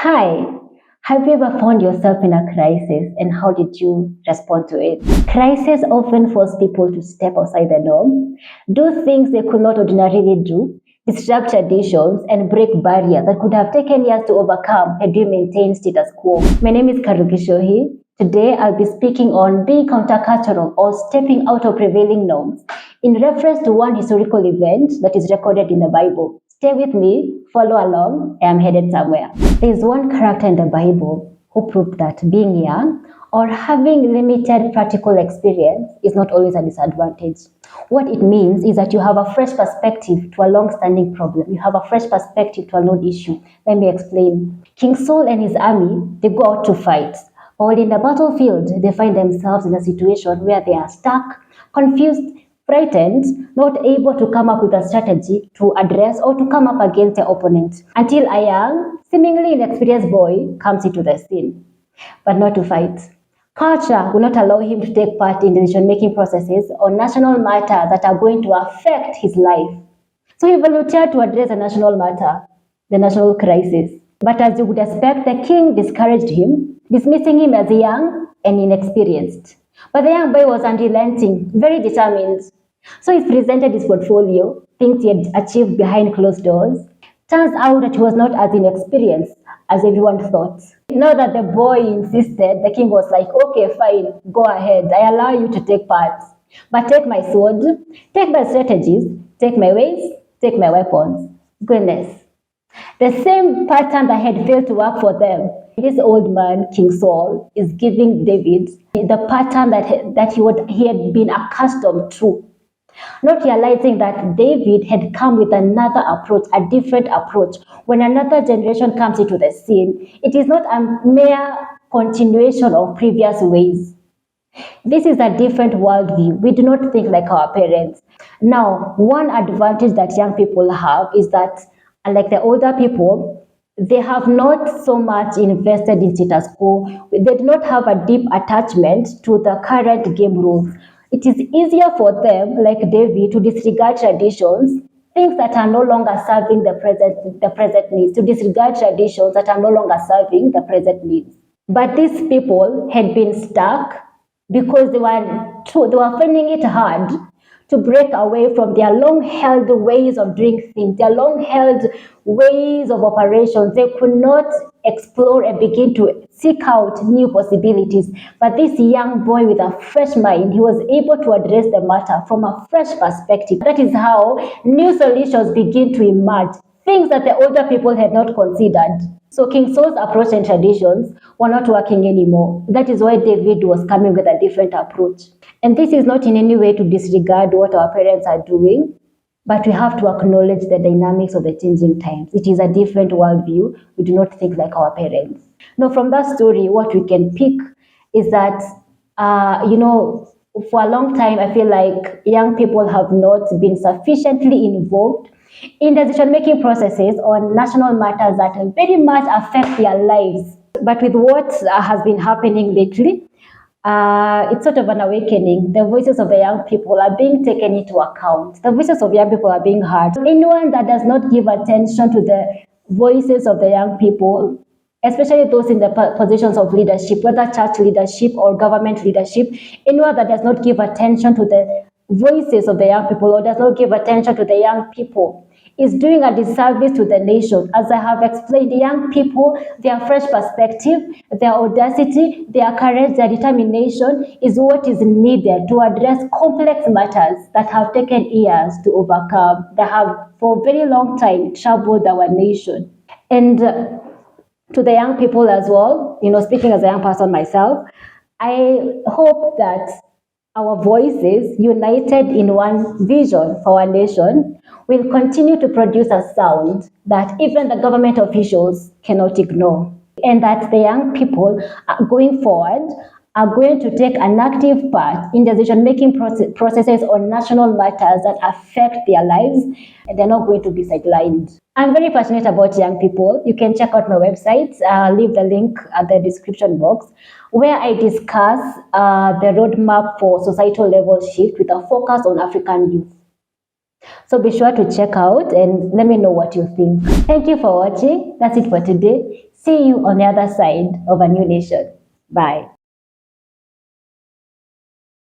Hi, have you ever found yourself in a crisis and how did you respond to it? Crises often force people to step outside the norm, do things they could not ordinarily do, disrupt traditions, and break barriers that could have taken years to overcome had we maintained status quo. My name is Karugishohi. Today I'll be speaking on being countercultural or stepping out of prevailing norms in reference to one historical event that is recorded in the Bible. Stay with me, follow along, I am headed somewhere. There is one character in the Bible who proved that being young or having limited practical experience is not always a disadvantage. What it means is that you have a fresh perspective to a long-standing problem. You have a fresh perspective to a known issue. Let me explain. King Saul and his army, they go out to fight. While in the battlefield, they find themselves in a situation where they are stuck, confused, frightened, not able to come up with a strategy to address or to come up against their opponent, until a young, seemingly inexperienced boy comes into the scene, but not to fight. Culture will not allow him to take part in decision-making processes on national matters that are going to affect his life. So he volunteered to address a national matter, the national crisis. But as you would expect, the king discouraged him, dismissing him as young and inexperienced. But the young boy was unrelenting, very determined. So he presented his portfolio, things he had achieved behind closed doors. Turns out that he was not as inexperienced as everyone thought. Now that the boy insisted, the king was like, okay, fine, go ahead. I allow you to take part. But take my sword, take my strategies, take my ways, take my weapons. Goodness. The same pattern that had failed to work for them. This old man, King Saul, is giving David the pattern that he had been accustomed to. Not realizing that David had come with another approach, a different approach. When another generation comes into the scene, it is not a mere continuation of previous ways. This is a different worldview. We do not think like our parents. Now, one advantage that young people have is that, unlike the older people, they have not so much invested in status quo. They do not have a deep attachment to the current game rules. It is easier for them, like David, to disregard traditions, things that are no longer serving the present needs, to disregard traditions that are no longer serving the present needs. But these people had been stuck because they were finding it hard to break away from their long-held ways of doing things, their long-held ways of operations. They could not explore and begin to seek out new possibilities. But this young boy with a fresh mind, he was able to address the matter from a fresh perspective. That is how new solutions begin to emerge, things that the older people had not considered. So King Saul's approach and traditions were not working anymore. That is why David was coming with a different approach. And this is not in any way to disregard what our parents are doing, but we have to acknowledge the dynamics of the changing times. It is a different worldview. We do not think like our parents. Now, from that story, what we can pick is that, for a long time, I feel like young people have not been sufficiently involved in decision-making processes on national matters that very much affect their lives. But with what has been happening lately, it's sort of an awakening. The voices of the young people are being taken into account. The voices of young people are being heard. Anyone that does not give attention to the voices of the young people, especially those in the positions of leadership, whether church leadership or government leadership, anyone that does not give attention to the voices of the young people or does not give attention to the young people is doing a disservice to the nation. As I have explained, the young people, their fresh perspective, their audacity, their courage, their determination is what is needed to address complex matters that have taken years to overcome, that have for a very long time troubled our nation. And to the young people as well, speaking as a young person myself, I hope that our voices, united in one vision for our nation, will continue to produce a sound that even the government officials cannot ignore. And that the young people going forward are going to take an active part in decision-making processes on national matters that affect their lives, and they're not going to be sidelined. I'm very passionate about young people. You can check out my website. I'll leave the link at the description box, where I discuss the roadmap for societal level shift with a focus on African youth. So be sure to check out and let me know what you think. Thank you for watching. That's it for today. See you on the other side of a new nation. Bye.